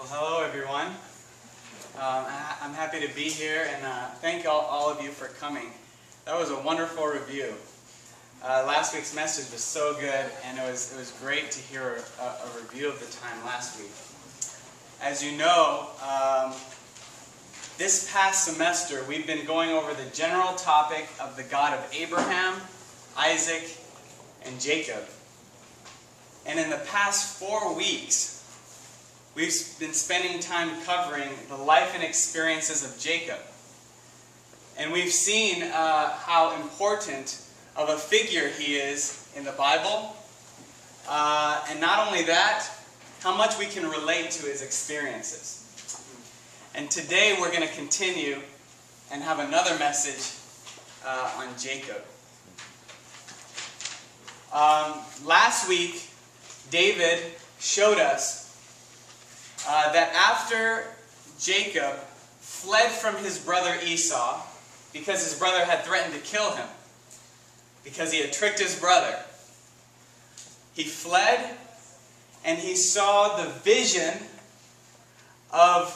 Well, hello everyone. I'm happy to be here, and thank all of you for coming. That was a wonderful review. Last week's message was so good, and it was great to hear a review of the time last week. As you know, this past semester we've been going over the general topic of the God of Abraham, Isaac, and Jacob. And in the past 4 weeks, we've been spending time covering the life and experiences of Jacob. And we've seen how important of a figure he is in the Bible. And not only that, how much we can relate to his experiences. And today we're going to continue and have another message on Jacob. Last week, David showed us that after Jacob fled from his brother Esau, because his brother had threatened to kill him, because he had tricked his brother, he fled and he saw the vision of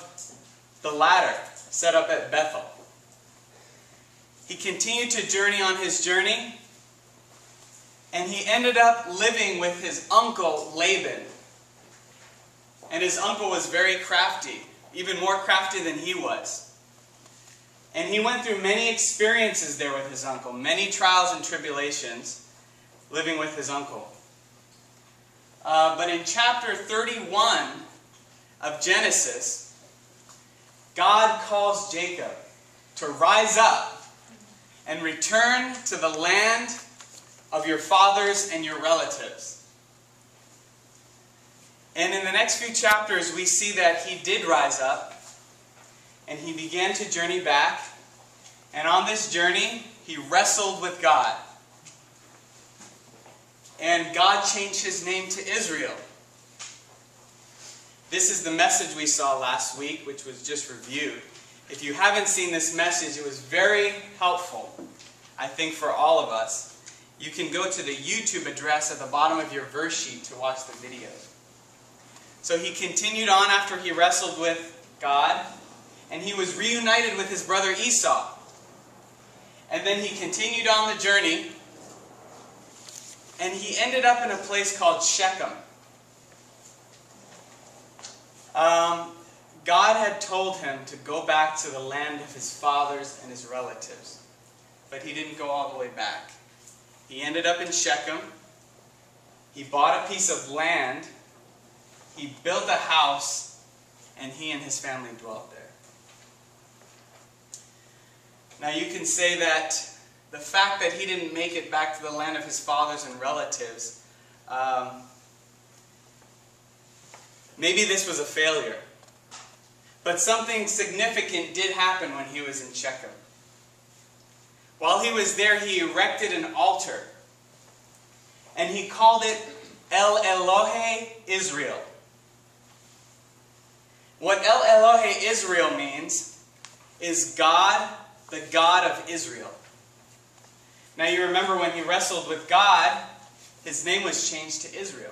the ladder set up at Bethel. He continued to journey on his journey, and he ended up living with his uncle Laban. And his uncle was very crafty, even more crafty than he was. And he went through many experiences there with his uncle, many trials and tribulations living with his uncle. But in chapter 31 of Genesis, God calls Jacob to rise up and return to the land of your fathers and your relatives. And in the next few chapters, we see that he did rise up, and he began to journey back. And on this journey, he wrestled with God. And God changed his name to Israel. This is the message we saw last week, which was just reviewed. If you haven't seen this message, it was very helpful, I think, for all of us. You can go to the YouTube address at the bottom of your verse sheet to watch the video. So he continued on after he wrestled with God, and he was reunited with his brother Esau. And then he continued on the journey, and he ended up in a place called Shechem. God had told him to go back to the land of his fathers and his relatives, but he didn't go all the way back. He ended up in Shechem. He bought a piece of land. He built a house, and he and his family dwelt there. Now you can say that the fact that he didn't make it back to the land of his fathers and relatives, maybe this was a failure. But something significant did happen when he was in Shechem. While he was there, he erected an altar, and he called it El Elohe Israel. What El Elohe Israel means is God, the God of Israel. Now you remember when he wrestled with God, his name was changed to Israel.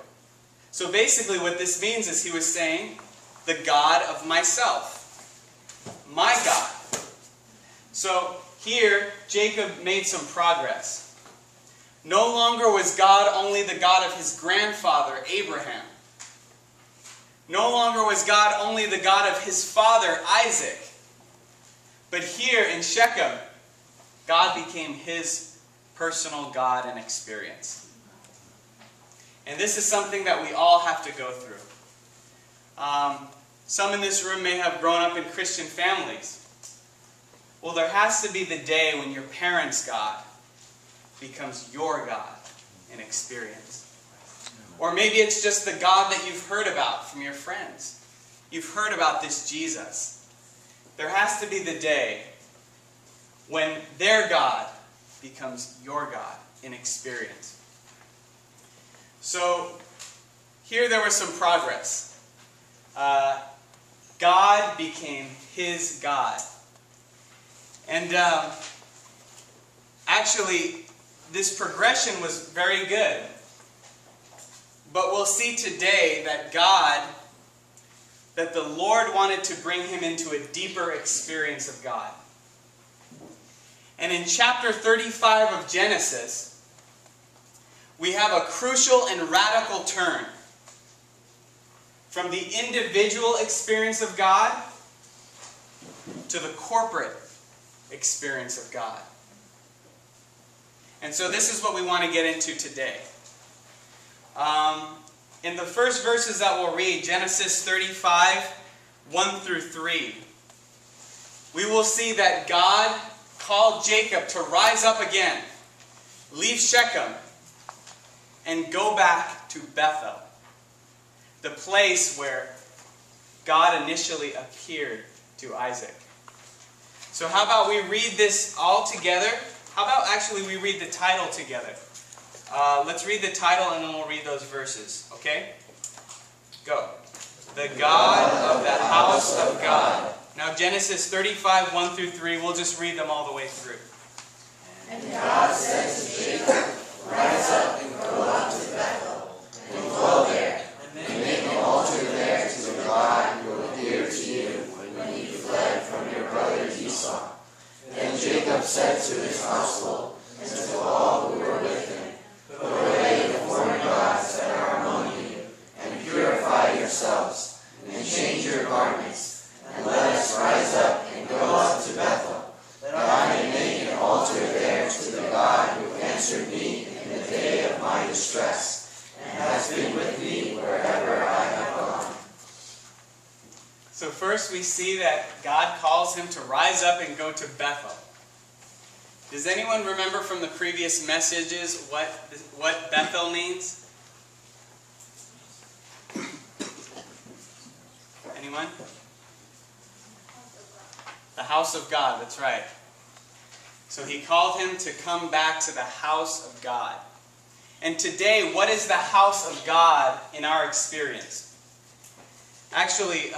So basically what this means is he was saying, the God of myself, my God. So here, Jacob made some progress. No longer was God only the God of his grandfather, Abraham. No longer was God only the God of his father, Isaac. But here in Shechem, God became his personal God and experience. And this is something that we all have to go through. Some in this room may have grown up in Christian families. Well, there has to be the day when your parents' God becomes your God in experience. Or maybe it's just the God that you've heard about from your friends. You've heard about this Jesus. There has to be the day when their God becomes your God in experience. So here there was some progress. God became his God. And actually, this progression was very good. But we'll see today that God that the Lord wanted to bring him into a deeper experience of God. And in chapter 35 of Genesis, we have a crucial and radical turn from the individual experience of God to the corporate experience of God. And so this is what we want to get into today. In the first verses that we'll read, Genesis 35, 1 through 3, we will see that God called Jacob to rise up again, leave Shechem, and go back to Bethel, the place where God initially appeared to Isaac. So how about we read this all together? How about actually we read the title together? Let's read the title and then we'll read those verses. Okay? Go. The God of the house of God. Now Genesis 35, 1 through 3, we'll just read them all the way through. And God said to Jacob, rise up and go up to Bethel, and dwell there, and make an altar there to the God who appeared to you when you fled from your brother Esau. Then Jacob said to his household, and to all who were with him, put away the foreign gods that are among you, and purify yourselves, and change your garments, and let us rise up and go up to Bethel, that I may make an altar there to the God who answered me in the day of my distress, and has been with me wherever I have gone. So first we see that God calls him to rise up and go to Bethel. Does anyone remember from the previous messages what Bethel means? Anyone? The house of God, that's right. So he called him to come back to the house of God. And today, what is the house of God in our experience? Actually,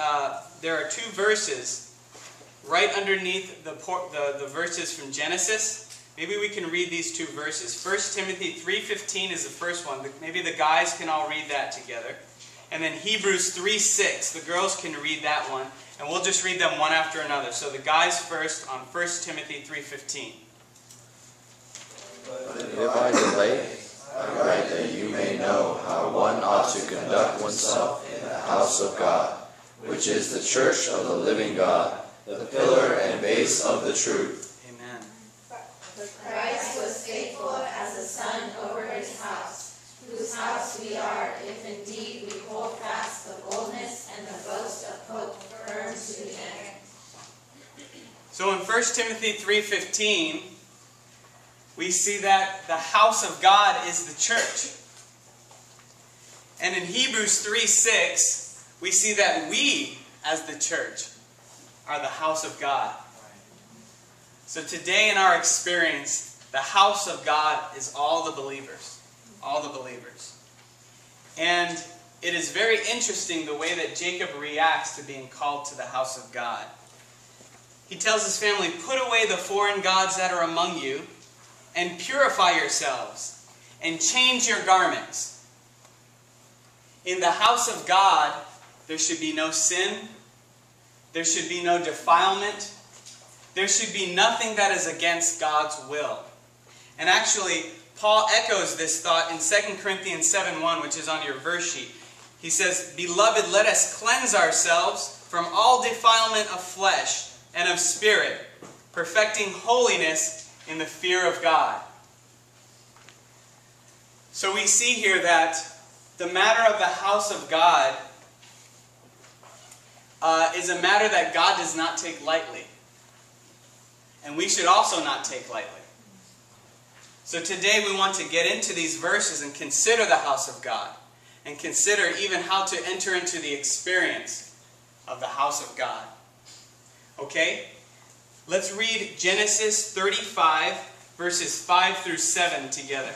there are two verses right underneath the verses from Genesis. Maybe we can read these two verses. 1 Timothy 3:15 is the first one. Maybe the guys can all read that together. And then Hebrews 3:6. The girls can read that one. And we'll just read them one after another. So the guys first on 1 Timothy 3:15. But if I delay, I write that you may know how one ought to conduct oneself in the house of God, which is the church of the living God, the pillar and base of the truth. Amen. But Christ was faithful as a son over his house, whose house we are, if indeed we hold fast the boldness and the boast of hope firm to the end. So in 1 Timothy 3:15, we see that the house of God is the church. And in Hebrews 3:6, we see that we, as the church, are the house of God. So today in our experience, the house of God is all the believers. All the believers. And it is very interesting the way that Jacob reacts to being called to the house of God. He tells his family, put away the foreign gods that are among you, and purify yourselves, and change your garments. In the house of God, there should be no sin. There should be no defilement. There should be nothing that is against God's will. And actually, Paul echoes this thought in 2 Corinthians 7:1, which is on your verse sheet. He says, beloved, let us cleanse ourselves from all defilement of flesh and of spirit, perfecting holiness in the fear of God. So we see here that the matter of the house of God is a matter that God does not take lightly. And we should also not take lightly. So today we want to get into these verses and consider the house of God. And consider even how to enter into the experience of the house of God. Okay? Let's read Genesis 35, verses 5 through 7 together.